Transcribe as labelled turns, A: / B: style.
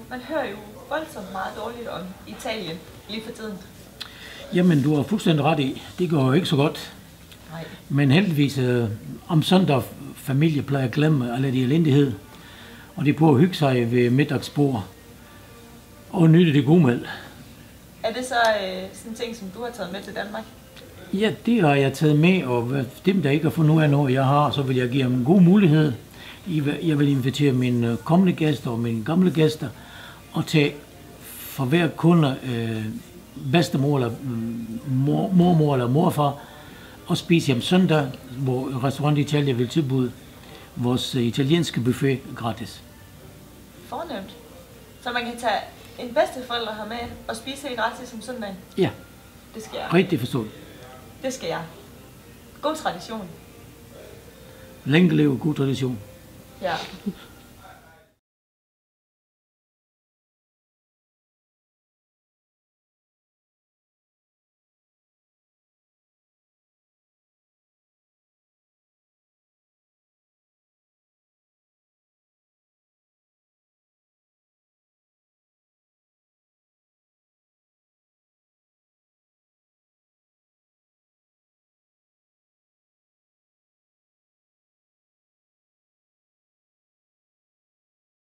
A: man hører jo voldsomt meget dårligt om Italien lige for tiden.
B: Jamen, du har fuldstændig ret i. Det går jo ikke så godt.
A: Nej.
B: Men heldigvis om søndag familie plejer at glemme alle de elendighed. Og de prøver at hygge sig ved middagsbord og nyde det gode mad.
A: Er det så sådan en ting, som du har taget med til Danmark?
B: Ja, det har jeg taget med, og dem, der ikke har fundet ud af noget, jeg har, så vil jeg give dem en god mulighed. Jeg vil invitere mine kommende gæster og mine gamle gæster og tage for hver kunde bedstemor eller mormor eller morfar og spise hjem søndag, hvor Restaurant Italia vil tilbyde vores italienske buffet gratis.
A: Fornemt. Så man kan tage en bedsteforælder her med og spise helt gratis om søndagen?
B: Ja.
A: Det skal jeg.
B: Rigtig forstået.
A: Det skal jeg. God tradition.
B: Længe leve god tradition.
A: Ja.